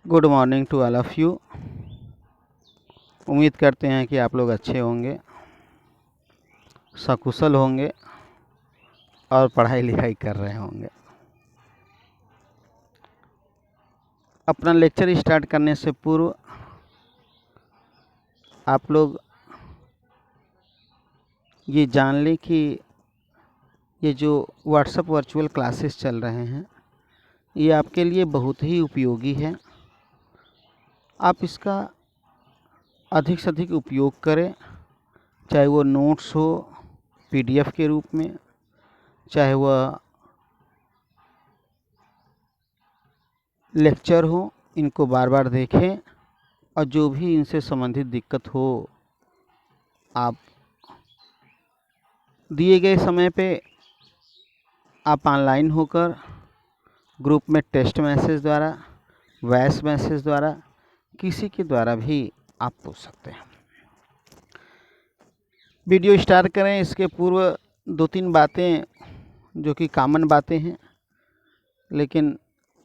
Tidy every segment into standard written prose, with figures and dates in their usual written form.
Good morning to all of you. उम्मीद करते हैं कि आप लोग अच्छे होंगे, सकुशल होंगे और पढ़ाई लिखाई कर रहे होंगे। अपना लेक्चर स्टार्ट करने से पूर्व आप लोग ये जान लें कि ये जो व्हाट्सएप वर्चुअल क्लासेस चल रहे हैं ये आपके लिए बहुत ही उपयोगी है। आप इसका अधिक से अधिक उपयोग करें, चाहे वो नोट्स हो पीडीएफ के रूप में, चाहे वह लेक्चर हो, इनको बार बार देखें और जो भी इनसे संबंधित दिक्कत हो आप दिए गए समय पे आप ऑनलाइन होकर ग्रुप में टेस्ट मैसेज द्वारा, वॉइस मैसेज द्वारा, किसी के द्वारा भी आप पूछ सकते हैं। वीडियो स्टार्ट करें इसके पूर्व 2-3 बातें जो कि कॉमन बातें हैं लेकिन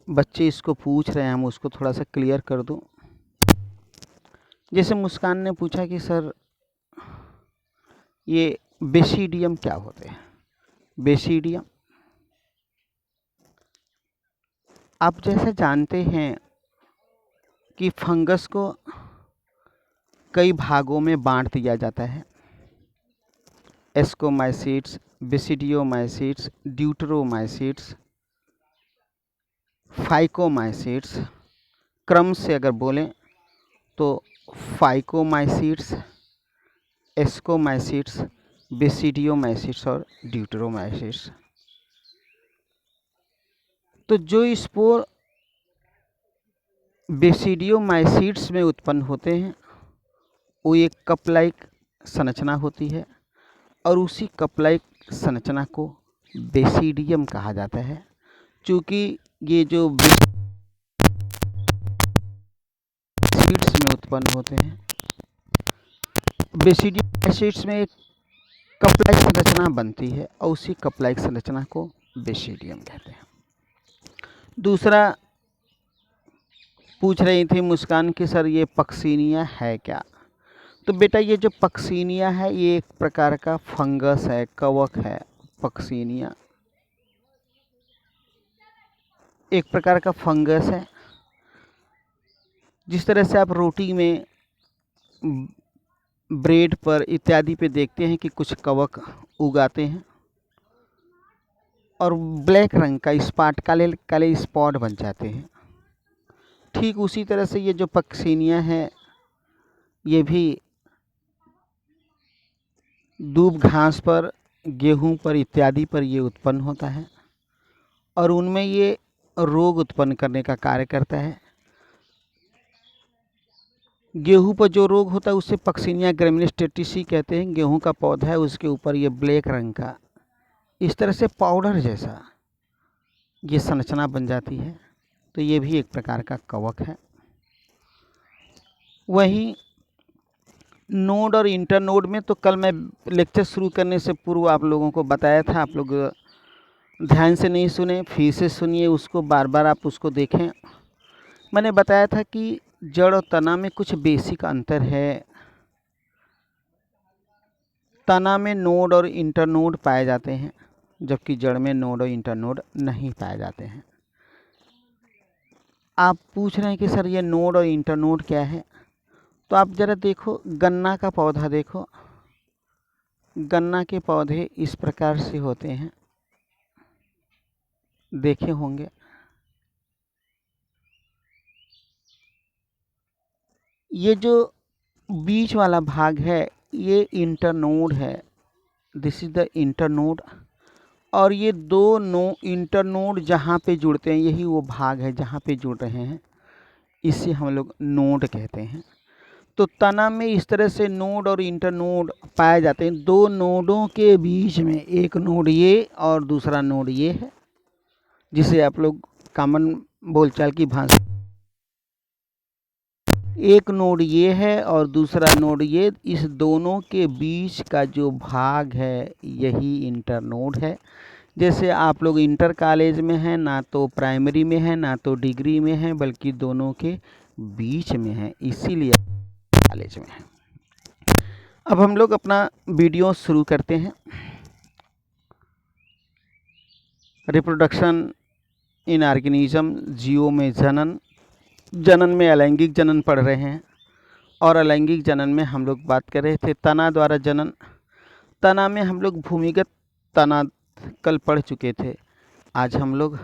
बच्चे इसको पूछ रहे हैं, हम उसको थोड़ा सा क्लियर कर दूं। जैसे मुस्कान ने पूछा कि सर ये बेसिडियम क्या होते हैं। बेसिडियम आप जैसे जानते हैं कि फंगस को कई भागों में बांट दिया जाता है। Ascomycetes, basidiomycetes, deuteromycetes, phycomycetes. क्रम से अगर बोलें तो फाइकोमाइसिट्स, एस्कोमाइसिट्स, बेसिडियोमाइसिट्स और ड्यूटेरोमाइसिट्स। तो जो स्पोर बेसिडियोमाइसिट्स में उत्पन्न होते हैं वो एक कप लाइक संरचना होती है और उसी कप लाइक संरचना को बेसिडियम कहा जाता है। चूँकि ये जो बेसिड्स में उत्पन्न होते हैं, बेसिडियोमाइसिट्स में एक कप लाइक संरचना बनती है और उसी कप लाइक संरचना को बेसिडियम कहते हैं। दूसरा पूछ रही थी मुस्कान कि सर ये पक्सीनिया है क्या। तो बेटा ये जो पक्सीनिया है ये एक प्रकार का फंगस है, कवक है। पक्सीनिया एक प्रकार का फंगस है। जिस तरह से आप रोटी में, ब्रेड पर इत्यादि पे देखते हैं कि कुछ कवक उगाते हैं और ब्लैक रंग का स्पॉट, काले काले स्पॉट बन जाते हैं, ठीक उसी तरह से ये जो पक्सीनिया है ये भी दूब घास पर, गेहूं पर इत्यादि पर ये उत्पन्न होता है और उनमें ये रोग उत्पन्न करने का कार्य करता है। गेहूं पर जो रोग होता है उसे पक्सीनिया ग्रेमिनेस्टेटिसी कहते हैं। गेहूं का पौधा है, उसके ऊपर ये ब्लैक रंग का इस तरह से पाउडर जैसा ये संरचना बन जाती है। तो ये भी एक प्रकार का कवक है। वहीं नोड और इंटरनोड में तो कल मैं लेक्चर शुरू करने से पूर्व आप लोगों को बताया था, आप लोग ध्यान से नहीं सुने, फिर से सुनिए उसको, बार बार आप उसको देखें। मैंने बताया था कि जड़ और तना में कुछ बेसिक अंतर है। तना में नोड और इंटरनोड पाए जाते हैं जबकि जड़ में नोड और इंटरनोड नहीं पाए जाते हैं। आप पूछ रहे हैं कि सर ये नोड और इंटरनोड क्या है। तो आप ज़रा देखो, गन्ना का पौधा देखो, गन्ना के पौधे इस प्रकार से होते हैं, देखे होंगे। ये जो बीच वाला भाग है ये इंटरनोड है, दिस इज द इंटरनोड। और ये दो इंटरनोड जहाँ पे जुड़ते हैं यही वो भाग है जहाँ पे जुड़ रहे हैं, इसे हम लोग नोड कहते हैं। तो तना में इस तरह से नोड और इंटरनोड पाए जाते हैं। दो नोडों के बीच में एक नोड ये और दूसरा नोड ये है, जिसे आप लोग कॉमन बोलचाल की भाषा, एक नोड ये है और दूसरा नोड ये, इस दोनों के बीच का जो भाग है यही इंटरनोड है। जैसे आप लोग इंटर कॉलेज में हैं, ना तो प्राइमरी में हैं ना तो डिग्री में हैं, बल्कि दोनों के बीच में हैं, इसीलिए कॉलेज में हैं। अब हम लोग अपना वीडियो शुरू करते हैं। रिप्रोडक्शन इन ऑर्गेनिज्म, जीवों में जनन में अलैंगिक जनन पढ़ रहे हैं। और अलैंगिक जनन में हम लोग बात कर रहे थे तना द्वारा जनन। तना में हम लोग भूमिगत तना कल पढ़ चुके थे। आज हम लोग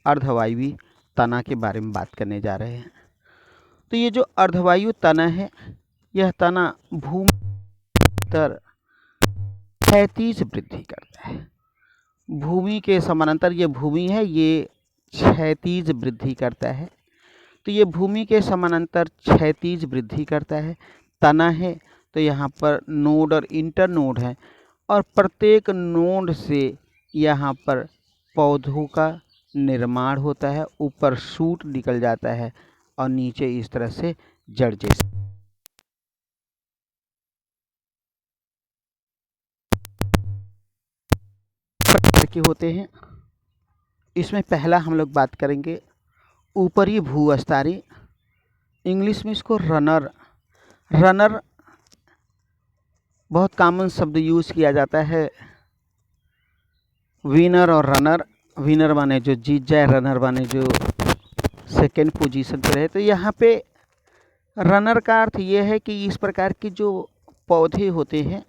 अर्धवायवी तना के बारे में बात करने जा रहे हैं। तो ये जो अर्धवायु तना है, यह तना भूमि तर क्षैतिज वृद्धि करता है। भूमि के समानांतर ये भूमि है, ये क्षैतिज वृद्धि करता है। तो ये भूमि के समानांतर क्षैतिज वृद्धि करता है। तना है तो यहाँ पर नोड और इंटरनोड है, और प्रत्येक नोड से यहाँ पर पौधों का निर्माण होता है। ऊपर शूट निकल जाता है और नीचे इस तरह से जड़ जैसे प्रकार के होते हैं। इसमें पहला हम लोग बात करेंगे ऊपरी भूअस्तारी। इंग्लिश में इसको रनर बहुत कॉमन शब्द यूज़ किया जाता है। विनर और रनर, विनर माने जो जीत जाए, रनर माने जो सेकेंड पोजीशन पर रहे। तो यहाँ पे रनर का अर्थ ये है कि इस प्रकार के जो पौधे होते हैं,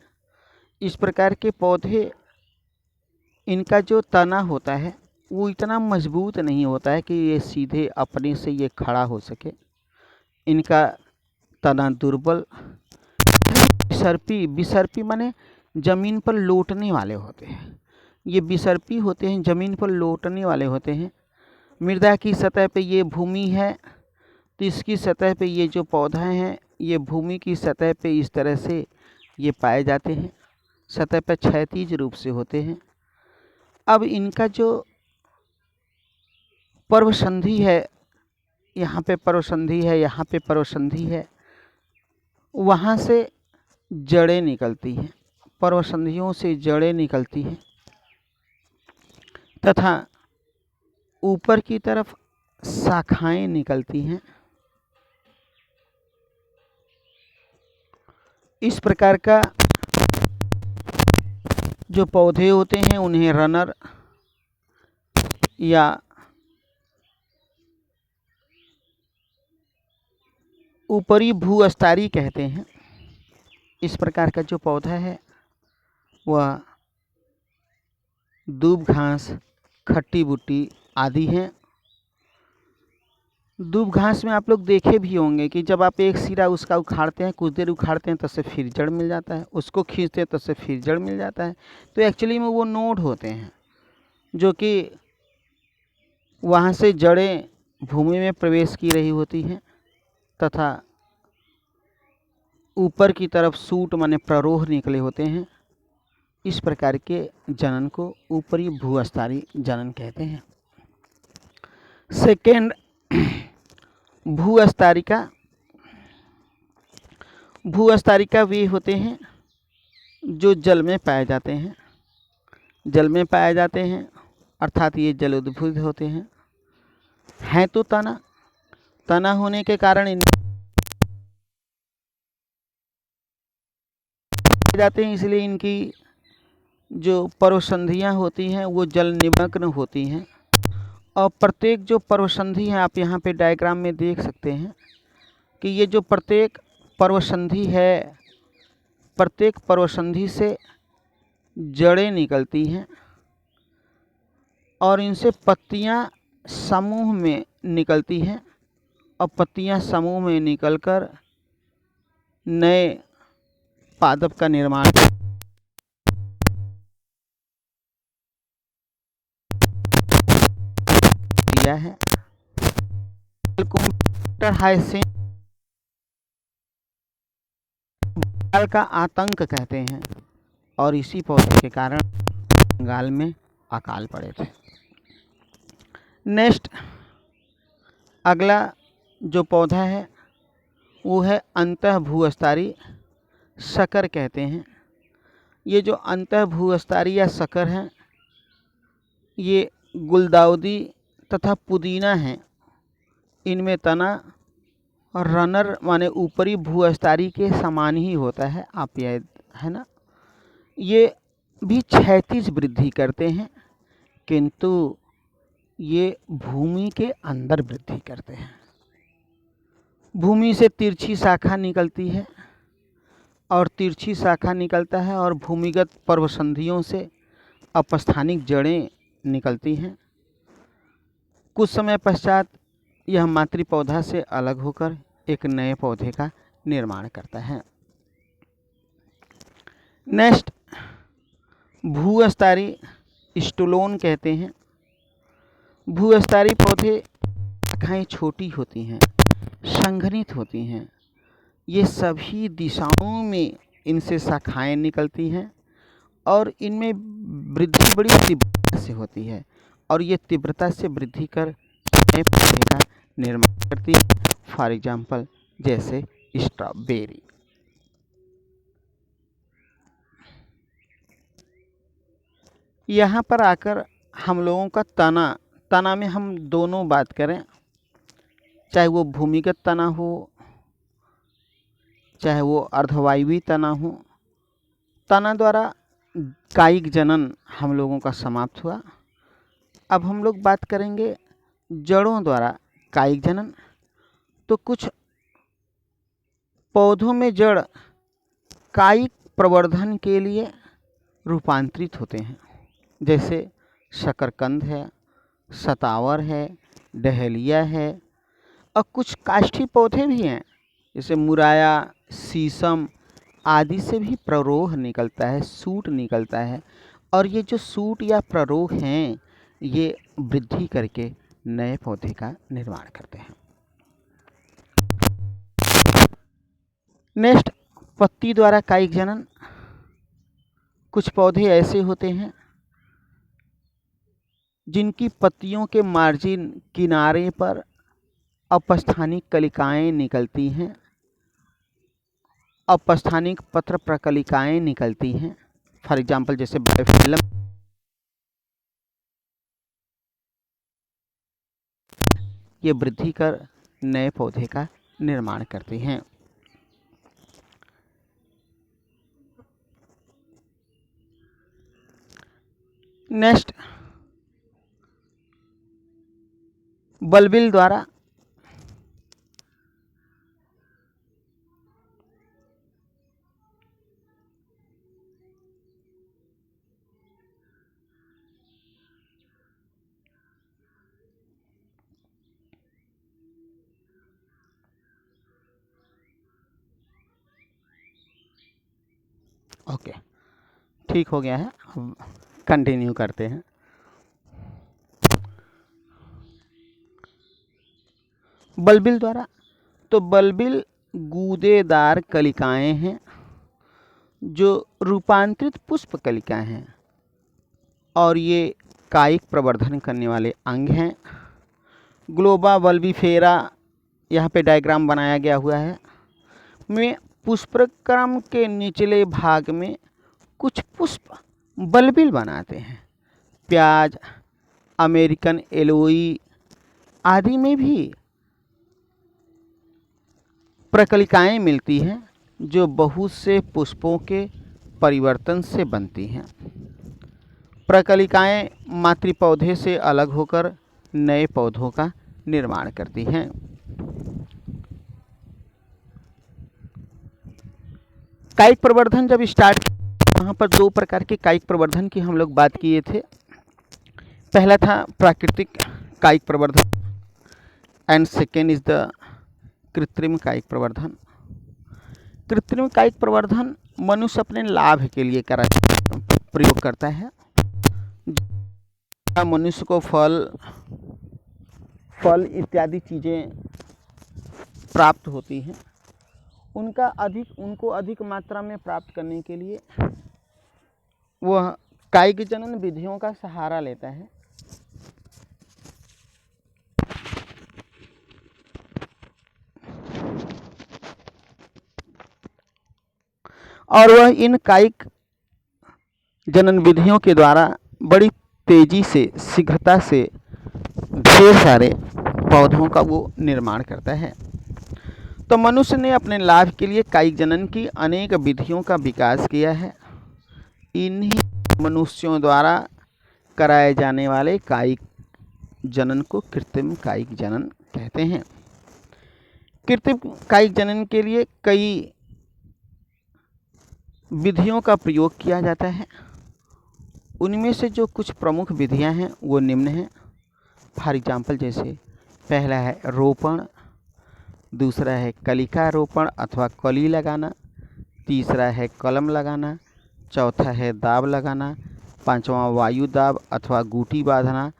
इस प्रकार के पौधे, इनका जो तना होता है वो इतना मजबूत नहीं होता है कि ये सीधे अपने से ये खड़ा हो सके। इनका तना दुर्बल, बिसर्पी माने ज़मीन पर लौटने वाले होते हैं। ये बिसर्पी होते हैं, ज़मीन पर लौटने वाले होते हैं। मृदा की सतह पे ये भूमि है, तो इसकी सतह पे ये जो पौधा हैं, ये भूमि की सतह पे इस तरह से ये पाए जाते हैं। सतह पर क्षैतिज रूप से होते हैं। अब इनका जो पर्वसंधि है, यहाँ पे पर्वसंधि है, यहाँ पे पर्वसंधि है, वहाँ से जड़ें निकलती हैं। पर्वसंधियों से जड़ें निकलती हैं तथा ऊपर की तरफ शाखाएं निकलती हैं। इस प्रकार का जो पौधे होते हैं उन्हें रनर या ऊपरी भूअस्तारी कहते हैं। इस प्रकार का जो पौधा है वह दूब घास, खट्टी बूटी आदि हैं। दूब घास में आप लोग देखे भी होंगे कि जब आप एक सिरा उसका उखाड़ते हैं, कुछ देर उखाड़ते हैं, तब से फिर जड़ मिल जाता है, उसको खींचते हैं तब से फिर जड़ मिल जाता है। तो एक्चुअली में वो नोड होते हैं जो कि वहाँ से जड़ें भूमि में प्रवेश की रही होती हैं तथा ऊपर की तरफ सूट माने प्ररोह निकले होते हैं। इस प्रकार के जनन को ऊपरी भूअस्तारी जनन कहते हैं। सेकेंड, भूअस्तारिका वे होते हैं जो जल में पाए जाते हैं। जल में पाए जाते हैं अर्थात ये जल उद्भिद होते हैं तो तना होने के कारण इन जाते हैं, इसलिए इनकी जो पर्वसंधियाँ होती हैं वो जल निमग्न होती हैं। और प्रत्येक जो पर्वसंधि है, आप यहाँ पे डायग्राम में देख सकते हैं कि ये जो प्रत्येक पर्वसंधि है, प्रत्येक पर्वसंधि से जड़ें निकलती हैं और इनसे पत्तियाँ समूह में निकलती हैं और पत्तियाँ समूह में निकलकर नए पादप का निर्माण किया है। बंगाल का आतंक कहते हैं और इसी पौधे के कारण बंगाल में अकाल पड़े थे। नेक्स्ट, अगला जो पौधा है वो है अंतः भूअस्तारी, शकर कहते हैं। ये जो अंतः भूअस्तारी या शकर हैं, ये गुलदाउदी तथा पुदीना है, इनमें तना और रनर माने ऊपरी भूस्तरीय के समान ही होता है, आप याद है ना। ये भी क्षैतिज वृद्धि करते हैं, किंतु ये भूमि के अंदर वृद्धि करते हैं। भूमि से तिरछी शाखा निकलती है और तिरछी शाखा निकलता है और भूमिगत पर्वसंधियों से अपस्थानिक जड़ें निकलती हैं। कुछ समय पश्चात यह मातृ पौधा से अलग होकर एक नए पौधे का निर्माण करता है। नेक्स्ट, भूस्तरीय स्टुलोन कहते हैं। भूस्तरीय पौधे शाखाएं छोटी होती हैं, संघनित होती हैं। ये सभी दिशाओं में इनसे शाखाएं निकलती हैं और इनमें वृद्धि बड़ी तीव्रता से होती है और ये तीव्रता से वृद्धि कर नए पौधे का निर्माण करती है। फॉर एग्जाम्पल जैसे स्ट्रॉबेरी। यहाँ पर आकर हम लोगों का तना में हम दोनों बात करें, चाहे वो भूमिगत तना हो चाहे वो अर्धवायवीय तना हो। तना द्वारा कायिक जनन हम लोगों का समाप्त हुआ। अब हम लोग बात करेंगे जड़ों द्वारा कायिक जनन। तो कुछ पौधों में जड़ कायिक प्रवर्धन के लिए रूपांतरित होते हैं, जैसे शकरकंद है, सतावर है, डहेलिया है और कुछ काष्ठी पौधे भी हैं जैसे मुराया, शीशम आदि से भी प्ररोह निकलता है, सूट निकलता है। और ये जो सूट या प्ररोह हैं ये वृद्धि करके नए पौधे का निर्माण करते हैं। नेक्स्ट, पत्ती द्वारा कायिक जनन। कुछ पौधे ऐसे होते हैं जिनकी पत्तियों के मार्जिन किनारे पर अपस्थानिक कलिकाएं निकलती हैं, अपस्थानिक पत्र प्रकलिकाएं निकलती हैं। फॉर एग्जाम्पल जैसे बायोफिलम, ये वृद्धि कर नए पौधे का निर्माण करती हैं। नेक्स्ट, बल्बिल द्वारा ओके, ठीक हो गया है। अब कंटिन्यू करते हैं। बल्बिल द्वारा, तो बल्बिल गूदेदार कलिकाएं हैं जो रूपांतरित पुष्प कलिकाएं हैं और ये कायिक प्रवर्धन करने वाले अंग हैं। ग्लोबा बल्बिफेरा, यहाँ पे डायग्राम बनाया गया हुआ है, में पुष्पक्रम के निचले भाग में कुछ पुष्प बल्बिल बनाते हैं। प्याज, अमेरिकन एलोई आदि में भी प्रकलिकाएं मिलती हैं जो बहुत से पुष्पों के परिवर्तन से बनती हैं। प्रकलिकाएं मातृ पौधे से अलग होकर नए पौधों का निर्माण करती हैं। कायिक प्रवर्धन जब स्टार्ट, वहाँ पर दो प्रकार के कायिक प्रवर्धन की हम लोग बात किए थे। पहला था प्राकृतिक कायिक प्रवर्धन एंड सेकेंड इज द कृत्रिम कायिक प्रवर्धन। कृत्रिम कायिक प्रवर्धन मनुष्य अपने लाभ के लिए प्रयोग करता है। मनुष्य को फल इत्यादि चीज़ें प्राप्त होती हैं, उनको अधिक मात्रा में प्राप्त करने के लिए वह कायिक जनन विधियों का सहारा लेता है। और वह इन कायिक जनन विधियों के द्वारा बड़ी तेज़ी से, शीघ्रता से ढेर सारे पौधों का वो निर्माण करता है। तो मनुष्य ने अपने लाभ के लिए कायिक जनन की अनेक विधियों का विकास किया है। इन्हीं मनुष्यों द्वारा कराए जाने वाले कायिक जनन को कृत्रिम कायिक जनन कहते हैं। कृत्रिम कायिक जनन के लिए कई विधियों का प्रयोग किया जाता है। उनमें से जो कुछ प्रमुख विधियां हैं वो निम्न हैं। फॉर एग्जाम्पल, जैसे पहला है रोपण, दूसरा है कलिका रोपण अथवा कली लगाना, तीसरा है कलम लगाना, चौथा है दाब लगाना, पांचवा वायु दाब अथवा गूटी बांधना,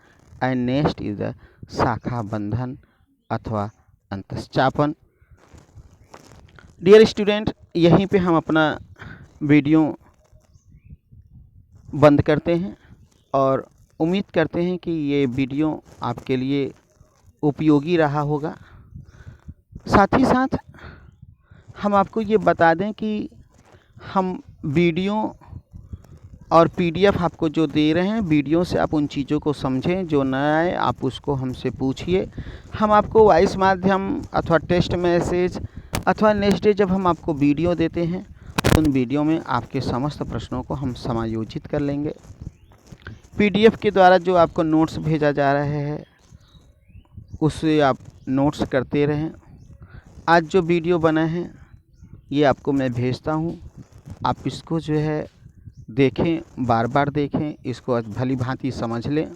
एंड नेक्स्ट इज द शाखा बंधन अथवा अंतश्चापन। डियर स्टूडेंट, यहीं पे हम अपना वीडियो बंद करते हैं और उम्मीद करते हैं कि ये वीडियो आपके लिए उपयोगी रहा होगा। साथ ही साथ हम आपको ये बता दें कि हम वीडियो और पीडीएफ आपको जो दे रहे हैं, वीडियो से आप उन चीज़ों को समझें, जो न आए आप उसको हमसे पूछिए। हम आपको वॉइस माध्यम अथवा टेक्स्ट मैसेज अथवा नेक्स्ट डे जब हम आपको वीडियो देते हैं, उन वीडियो में आपके समस्त प्रश्नों को हम समायोजित कर लेंगे। पीडीएफ के द्वारा जो आपको नोट्स भेजा जा रहा है, उससे आप नोट्स करते रहें। आज जो वीडियो बना है ये आपको मैं भेजता हूँ, आप इसको जो है देखें, बार बार देखें, इसको भली भांति समझ लें।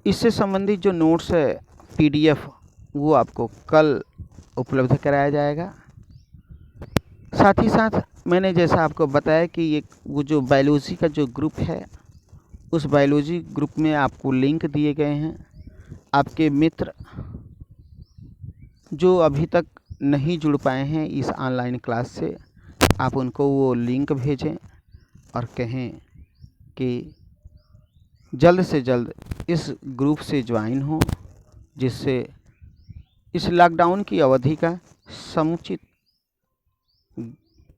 इससे संबंधित जो नोट्स है पीडीएफ, वो आपको कल उपलब्ध कराया जाएगा। साथ ही साथ मैंने जैसा आपको बताया कि ये वो जो बायोलॉजी का जो ग्रुप है, उस बायोलॉजी ग्रुप में आपको लिंक दिए गए हैं। आपके मित्र जो अभी तक नहीं जुड़ पाए हैं इस ऑनलाइन क्लास से, आप उनको वो लिंक भेजें और कहें कि जल्द से जल्द इस ग्रुप से ज्वाइन हो, जिससे इस लॉकडाउन की अवधि का समुचित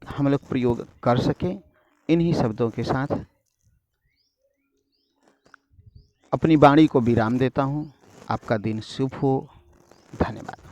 हम लोग प्रयोग कर सकें। इन्हीं शब्दों के साथ अपनी वाणी को विराम देता हूँ। आपका दिन शुभ हो। धन्यवाद।